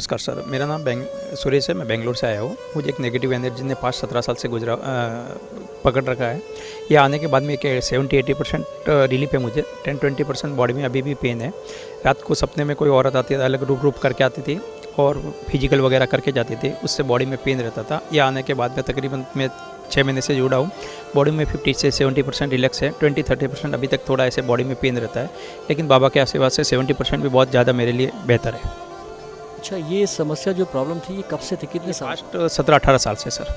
नमस्कार सर, मेरा नाम सुरेश है। मैं बेंगलोर से आया हूँ। मुझे एक नेगेटिव एनर्जी ने 5-17 साल से पकड़ रखा है। ये आने के बाद में 70-80% रिलीफ है मुझे। 10-20% बॉडी में अभी भी पेन है। रात को सपने में कोई औरत आती है, अलग रूप करके आती थी और फिजिकल वगैरह करके जाती थी, उससे बॉडी में पेन रहता था। ये आने के बाद में तकरीबन मैं 6 महीने से जुड़ा हूँ। बॉडी में 50 से 70% रिलैक्स है। 20-30% अभी तक थोड़ा ऐसे बॉडी में पेन रहता है, लेकिन बाबा के आशीर्वाद से 70% भी बहुत ज़्यादा मेरे लिए बेहतर है। अच्छा, ये समस्या जो प्रॉब्लम थी ये कब से थी, कितने साल? लास्ट 17-18 साल से सर।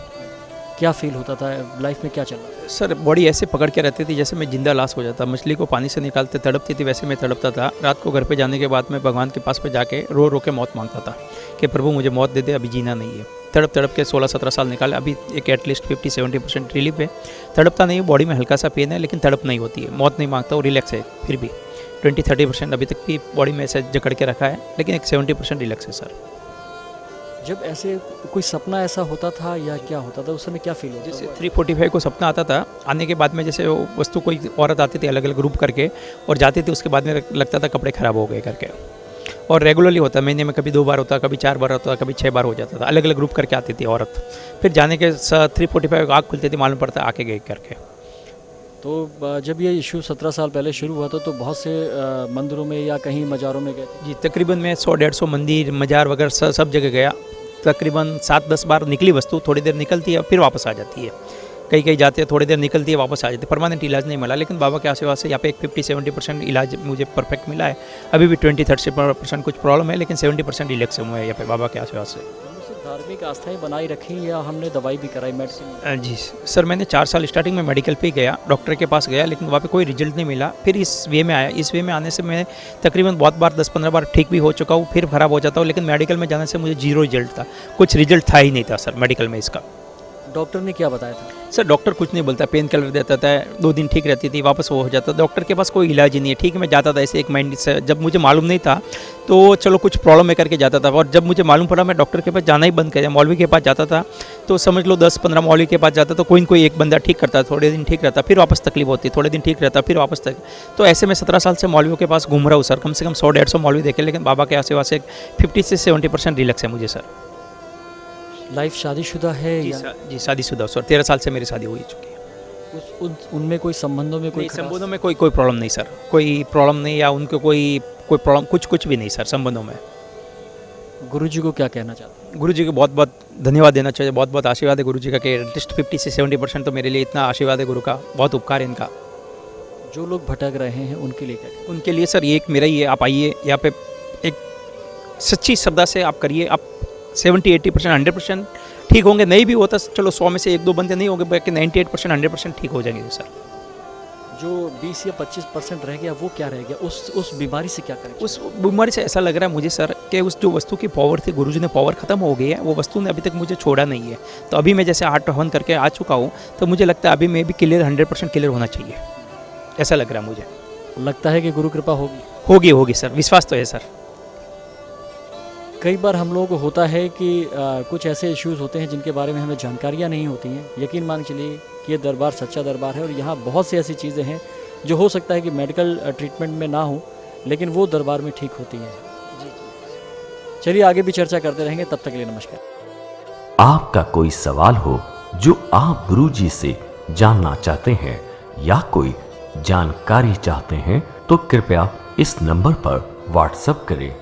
क्या फील होता था लाइफ में, क्या चल रहा था? सर बॉडी ऐसे पकड़ के रहती थी जैसे मैं जिंदा लाश हो जाता। मछली को पानी से निकालते तड़पती थी, वैसे मैं तड़पता था। रात को घर पे जाने के बाद मैं भगवान के पास पे जाके रो रो के मौत मांगता था कि प्रभु मुझे मौत दे दे, अभी जीना नहीं है। तड़प के 16-17 साल निकाले। अभी एक एटलीस्ट 50-70% रिलीफ है। तड़पता नहीं, बॉडी में हल्का सा पेन है, लेकिन तड़प नहीं होती है। मौत नहीं मांगता, वो रिलैक्स है। फिर भी 20-30% अभी तक भी बॉडी में ऐसे जकड़ के रखा है, लेकिन एक 70% रिलैक्स है सर। जब ऐसे कोई सपना ऐसा होता था या क्या होता था, उस समय क्या फील होता था? जैसे 345 को सपना आता था, आने के बाद में जैसे वो वस्तु कोई औरत आती थी अलग अलग ग्रुप करके और जाती थी, उसके बाद में लगता था कपड़े ख़राब हो गए करके। और रेगुलरली होता, महीने में कभी 2 बार होता, कभी 4 बार होता, कभी 6 बार हो जाता था। अलग अलग ग्रुप करके आती थी औरत। फिर जाने के 345 आँख खुलती थी, मालूम पड़ता आके गए करके। तो जब ये इशू 17 साल पहले शुरू हुआ था तो बहुत से मंदिरों में या कहीं मज़ारों में गए थे? जी, तकरीबन मैं 100-150 मंदिर मज़ार वगैरह सब जगह गया। तकरीबन 7-10 बार निकली वस्तु, थोड़ी देर निकलती है फिर वापस आ जाती है। कहीं जाते हैं, थोड़ी देर निकलती है वापस आ जाती है। परमानेंट इलाज नहीं मिला, लेकिन बाबा के आशीर्वाद से यहाँ पे एक 50-70% इलाज मुझे परफेक्ट मिला है। अभी भी 20-30% कुछ प्रॉब्लम है, लेकिन 70% रिलैक्स हुए हैं यहाँ पे बाबा के आशीर्वाद से। धार्मिक आस्थाएं बनाई रखी या हमने दवाई भी कराई, मेडिसिन? जी सर, मैंने 4 साल स्टार्टिंग में मेडिकल पे गया, डॉक्टर के पास गया, लेकिन वहाँ पे कोई रिजल्ट नहीं मिला। फिर इस वे में आया। इस वे में आने से मैं तकरीबन बहुत बार 10-15 बार ठीक भी हो चुका हूँ, फिर ख़राब हो जाता हूँ। लेकिन मेडिकल में जाने से मुझे 0 रिजल्ट था, कुछ रिजल्ट था ही नहीं था सर मेडिकल में इसका। डॉक्टर ने क्या बताया था? सर डॉक्टर कुछ नहीं बोलता, पेन किलर देता था, 2 दिन ठीक रहती थी, वापस वो हो जाता। डॉक्टर के पास कोई इलाज ही नहीं है। ठीक है, मैं जाता था ऐसे एक माइंड से, जब मुझे मालूम नहीं था तो चलो कुछ प्रॉब्लम है करके जाता था। और जब मुझे मालूम पड़ा, मैं डॉक्टर के पास जाना ही बंद कर दिया। मौलवी के पास जाता था तो समझ लो 10-15 मौलवी के पास जाता तो कोई न कोई एक बंदा ठीक करता, थोड़े दिन ठीक रहता, फिर वापस तकलीफ होती, थोड़े दिन ठीक रहता, फिर वापस तक। तो ऐसे में 17 साल से मौलवियों के पास घूम रहा हूँ सर। कम से कम 100-150 मौलवी देखे, लेकिन बाबा के आशीर्वाद से 50-70% रिलैक्स है मुझे सर। लाइफ शादीशुदा है या? जी शादीशुदा सर, 13 साल से मेरी शादी हो चुकी है। उनमें कोई संबंधों में कोई संबंधों में कोई प्रॉब्लम नहीं सर, कोई प्रॉब्लम नहीं, या उनको कोई प्रॉब्लम कुछ भी नहीं सर संबंधों में। गुरुजी को क्या कहना चाहते हैं? गुरुजी को बहुत बहुत धन्यवाद देना चाहिए। बहुत बहुत आशीर्वाद है गुरुजी का कि एटलीस्ट 50-70% तो मेरे लिए इतना आशीर्वाद है गुरु का, बहुत उपकार है इनका। जो लोग भटक रहे हैं उनके लिए क्या? उनके लिए सर ये एक मेरा ही है, आप आइए यहाँ पे, एक सच्ची श्रद्धा से आप करिए। आप 70-80% 100% ठीक होंगे। नहीं भी होता चलो 100 में से 1-2 बंदे नहीं होंगे, बाकी 98% 100% ठीक हो जाएंगे सर। जो 20 या 25% रह गया वो क्या रह गया? उस बीमारी से क्या करें? उस बीमारी से ऐसा लग रहा है मुझे सर कि उस जो वस्तु की पावर थी, गुरुजी ने पावर ख़त्म हो गई है। वो वस्तु ने अभी तक मुझे छोड़ा नहीं है। तो अभी मैं जैसे हार्ट हवन करके आ चुका हूँ, तो मुझे लगता है अभी मैं भी क्लियर 100% क्लियर होना चाहिए, ऐसा लग रहा है मुझे। लगता है कि गुरु कृपा होगी सर, विश्वास तो है सर। कई बार हम लोगों को होता है कि कुछ ऐसे इश्यूज़ होते हैं जिनके बारे में हमें जानकारियाँ नहीं होती हैं। यकीन मान चलिए कि ये दरबार सच्चा दरबार है और यहाँ बहुत सी ऐसी चीज़ें हैं जो हो सकता है कि मेडिकल ट्रीटमेंट में ना हो, लेकिन वो दरबार में ठीक होती हैं। जी। चलिए आगे भी चर्चा करते रहेंगे, तब तक के लिए नमस्कार। आपका कोई सवाल हो जो आप गुरुजी से जानना चाहते हैं या कोई जानकारी चाहते हैं तो कृपया इस नंबर पर व्हाट्सएप करें।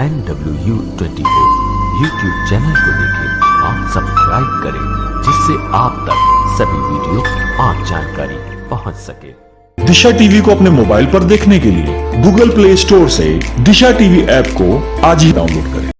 NW24 YouTube चैनल को देखें और सब्सक्राइब करें, जिससे आप तक सभी वीडियो और जानकारी पहुंच सके। दिशा टीवी को अपने मोबाइल पर देखने के लिए गूगल प्ले स्टोर से दिशा टीवी ऐप को आज ही डाउनलोड करें।